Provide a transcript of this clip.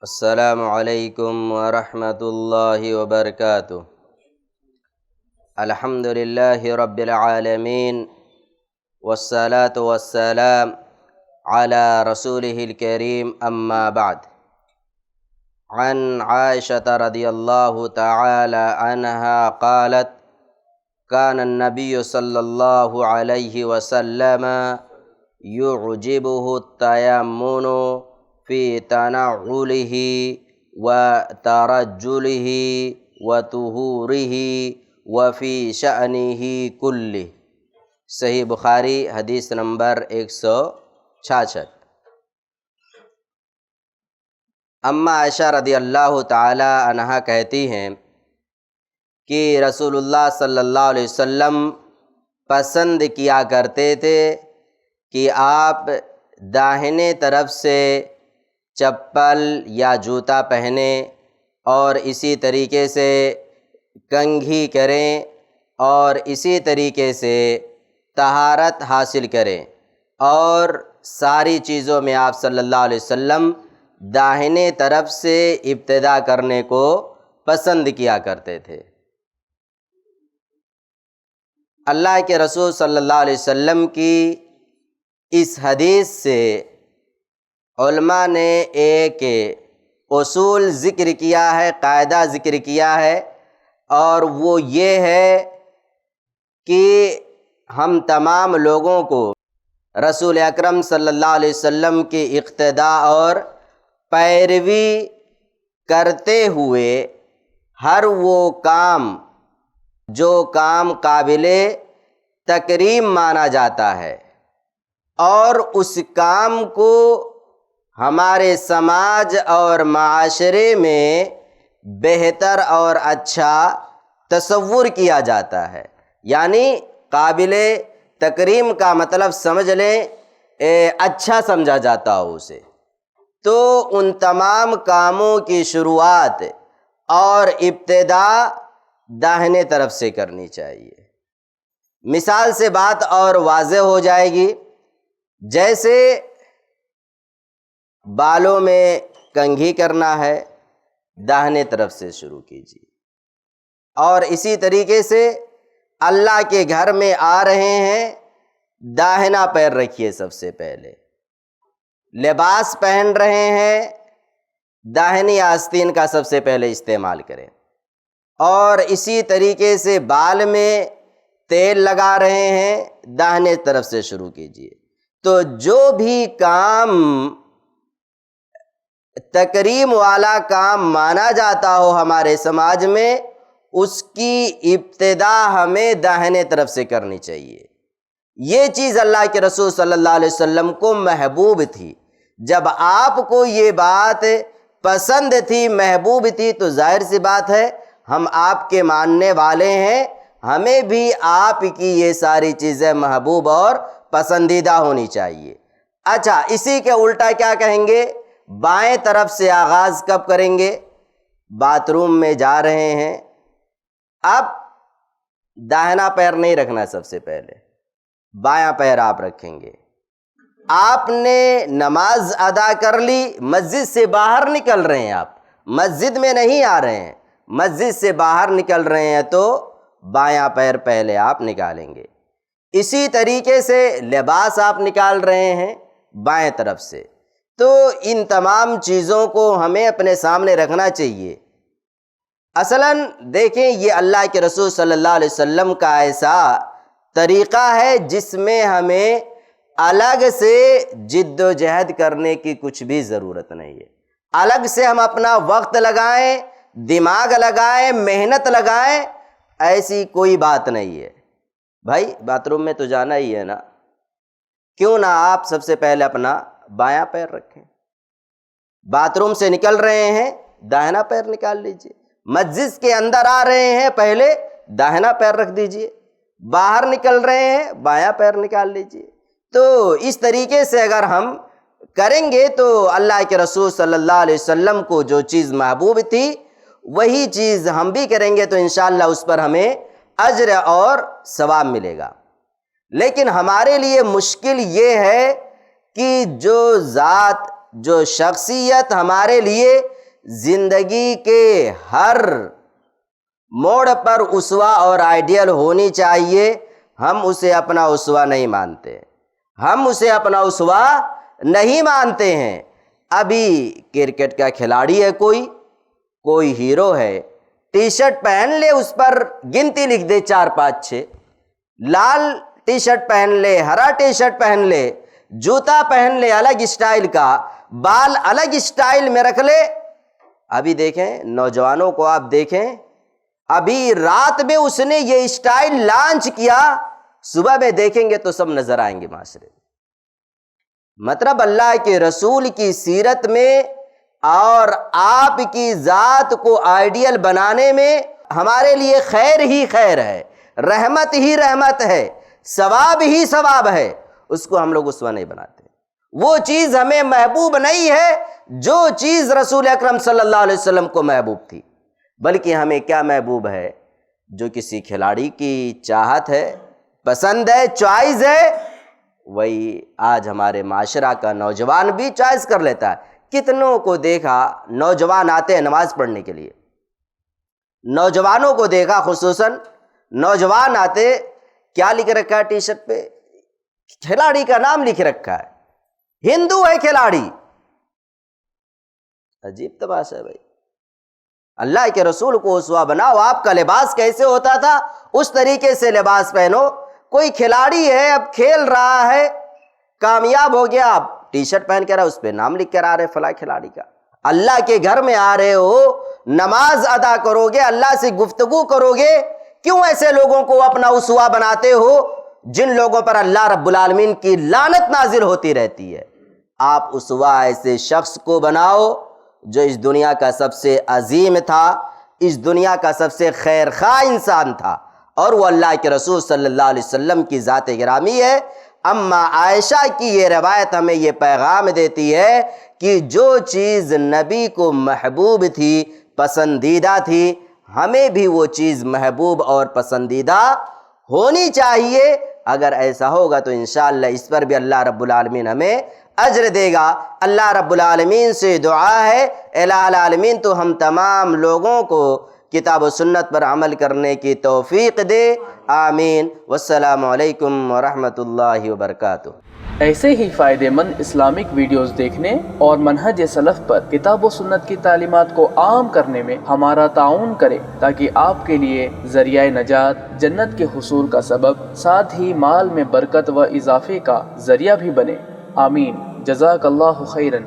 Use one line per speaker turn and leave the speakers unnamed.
السلام علیکم ورحمۃ اللہ وبرکاتہ۔ الحمد للہ رب العالمین والصلاة والسلام علی رسولہ الکریم اما بعد۔ عن عائشة رضی اللہ تعالی عنہا قالت کان النبی صلی اللہ علیہ وسلم یعجبہ التیمن فی تنعلہ وترجلہ وطہورہ وفی شأنہ کلہ۔ صحیح بخاری حدیث نمبر 166۔ اما عائشہ رضی اللہ تعالی عنہا کہتی ہیں کہ رسول اللہ صلی اللہ علیہ وسلم پسند کیا کرتے تھے کہ آپ داہنے طرف سے چپل یا جوتا پہنیں اور اسی طریقے سے کنگھی کریں اور اسی طریقے سے طہارت حاصل کریں، اور ساری چیزوں میں آپ صلی اللہ علیہ وسلم داہنے طرف سے ابتدا کرنے کو پسند کیا کرتے تھے۔ اللہ کے رسول صلی اللہ علیہ وسلم کی اس حدیث سے علماء نے ایک اصول ذکر کیا ہے، قاعدہ ذکر کیا ہے، اور وہ یہ ہے کہ ہم تمام لوگوں کو رسول اکرم صلی اللہ علیہ وسلم کی اقتداء اور پیروی کرتے ہوئے ہر وہ کام جو کام قابل تکریم مانا جاتا ہے اور اس کام کو ہمارے سماج اور معاشرے میں بہتر اور اچھا تصور کیا جاتا ہے، یعنی قابل تکریم کا مطلب سمجھ لیں اچھا سمجھا جاتا ہو اسے، تو ان تمام کاموں کی شروعات اور ابتدا داہنے طرف سے کرنی چاہیے۔ مثال سے بات اور واضح ہو جائے گی، جیسے بالوں میں کنگھی کرنا ہے، داہنے طرف سے شروع کیجیے، اور اسی طریقے سے اللہ کے گھر میں آ رہے ہیں، داہنا پیر رکھیے سب سے پہلے۔ لباس پہن رہے ہیں، داہنی آستین کا سب سے پہلے استعمال کریں، اور اسی طریقے سے بال میں تیل لگا رہے ہیں، داہنے طرف سے شروع کیجیے۔ تو جو بھی کام تکریم والا کام مانا جاتا ہو ہمارے سماج میں، اس کی ابتدا ہمیں داہنے طرف سے کرنی چاہیے۔ یہ چیز اللہ کے رسول صلی اللہ علیہ وسلم کو محبوب تھی۔ جب آپ کو یہ بات پسند تھی، محبوب تھی، تو ظاہر سی بات ہے ہم آپ کے ماننے والے ہیں، ہمیں بھی آپ کی یہ ساری چیزیں محبوب اور پسندیدہ ہونی چاہیے۔ اچھا، اسی کے الٹا کیا کہیں گے؟ بائیں طرف سے آغاز کب کریں گے؟ باتھ روم میں جا رہے ہیں، اب داہنا پیر نہیں رکھنا، سب سے پہلے بایاں پیر آپ رکھیں گے۔ آپ نے نماز ادا کر لی، مسجد سے باہر نکل رہے ہیں، آپ مسجد میں نہیں آ رہے ہیں، مسجد سے باہر نکل رہے ہیں، تو بایاں پیر پہلے آپ نکالیں گے۔ اسی طریقے سے لباس آپ نکال رہے ہیں بائیں طرف سے، تو ان تمام چیزوں کو ہمیں اپنے سامنے رکھنا چاہیے۔ اصلاً دیکھیں، یہ اللہ کے رسول صلی اللہ علیہ وسلم کا ایسا طریقہ ہے جس میں ہمیں الگ سے جد و جہد کرنے کی کچھ بھی ضرورت نہیں ہے۔ الگ سے ہم اپنا وقت لگائیں، دماغ لگائیں، محنت لگائیں، ایسی کوئی بات نہیں ہے۔ بھائی باتھ روم میں تو جانا ہی ہے نا، کیوں نہ آپ سب سے پہلے اپنا بایاں پیر رکھیں۔ باتھ روم سے نکل رہے ہیں، داہنا پیر نکال لیجئے۔ مسجد کے اندر آ رہے ہیں، پہلے داہنا پیر رکھ دیجئے۔ باہر نکل رہے ہیں، بایاں پیر نکال لیجئے۔ تو اس طریقے سے اگر ہم کریں گے تو اللہ کے رسول صلی اللہ علیہ وسلم کو جو چیز محبوب تھی وہی چیز ہم بھی کریں گے، تو انشاءاللہ اس پر ہمیں اجر اور ثواب ملے گا۔ لیکن ہمارے لیے مشکل یہ ہے کہ جو ذات جو شخصیت ہمارے لیے زندگی کے ہر موڑ پر اسوہ اور آئیڈیل ہونی چاہیے، ہم اسے اپنا اسوہ نہیں مانتے، ہم اسے اپنا اسوہ نہیں مانتے ہیں۔ ابھی کرکٹ کا کھلاڑی ہے، کوئی ہیرو ہے، ٹی شرٹ پہن لے، اس پر گنتی لکھ دے 4 5 6، لال ٹی شرٹ پہن لے، ہرا ٹی شرٹ پہن لے، جوتا پہن لے الگ اسٹائل کا، بال الگ اسٹائل میں رکھ لے۔ ابھی دیکھیں نوجوانوں کو، آپ دیکھیں ابھی رات میں اس نے یہ اسٹائل لانچ کیا، صبح میں دیکھیں گے تو سب نظر آئیں گے معاشرے میں۔ مطلب اللہ کے رسول کی سیرت میں اور آپ کی ذات کو آئیڈیل بنانے میں ہمارے لیے خیر ہی خیر ہے، رحمت ہی رحمت ہے، ثواب ہی ثواب ہے، اس کو ہم لوگ اسوہ نہیں بناتے۔ وہ چیز ہمیں محبوب نہیں ہے جو چیز رسول اکرم صلی اللہ علیہ وسلم کو محبوب تھی، بلکہ ہمیں کیا محبوب ہے؟ جو کسی کھلاڑی کی چاہت ہے، پسند ہے، چوائس ہے، وہی آج ہمارے معاشرہ کا نوجوان بھی چوائس کر لیتا ہے۔ کتنوں کو دیکھا نوجوان آتے ہیں نماز پڑھنے کے لیے، نوجوانوں کو دیکھا، خصوصاً نوجوان آتے، کیا لکھ رکھا ہے ٹی شرٹ پہ؟ کھلاڑی کا نام لکھ رکھا ہے، ہندو ہے کھلاڑی۔ عجیب تماشا ہے بھائی۔ اللہ کے رسول کو اسوہ بناؤ، آپ کا لباس کیسے ہوتا تھا اس طریقے سے لباس پہنو۔ کوئی کھلاڑی ہے، اب کھیل رہا ہے، کامیاب ہو گیا، آپ ٹی شرٹ پہن کر اس پہ نام لکھ کر آ رہے فلاں کھلاڑی کا۔ اللہ کے گھر میں آ رہے ہو، نماز ادا کرو گے، اللہ سے گفتگو کرو گے، کیوں ایسے لوگوں کو اپنا اسوہ بناتے ہو جن لوگوں پر اللہ رب العالمین کی لعنت نازل ہوتی رہتی ہے؟ آپ اسوہ ایسے شخص کو بناؤ جو اس دنیا کا سب سے عظیم تھا، اس دنیا کا سب سے خیر خواہ انسان تھا، اور وہ اللہ کے رسول صلی اللہ علیہ وسلم کی ذات گرامی ہے۔ اما عائشہ کی یہ روایت ہمیں یہ پیغام دیتی ہے کہ جو چیز نبی کو محبوب تھی، پسندیدہ تھی، ہمیں بھی وہ چیز محبوب اور پسندیدہ ہونی چاہیے۔ اگر ایسا ہوگا تو انشاءاللہ اس پر بھی اللہ رب العالمین ہمیں اجر دے گا۔ اللہ رب العالمین سے دعا ہے الہ العالمین تو ہم تمام لوگوں کو کتاب و سنت پر عمل کرنے کی توفیق دے، آمین۔ والسلام علیکم ورحمۃ اللہ وبرکاتہ۔
ایسے ہی فائدہ مند اسلامک ویڈیوز دیکھنے اور منہج سلف پر کتاب و سنت کی تعلیمات کو عام کرنے میں ہمارا تعاون کریں، تاکہ آپ کے لیے ذریعہ نجات، جنت کے حصول کا سبب، ساتھ ہی مال میں برکت و اضافے کا ذریعہ بھی بنے، آمین۔ جزاک اللہ خیرن۔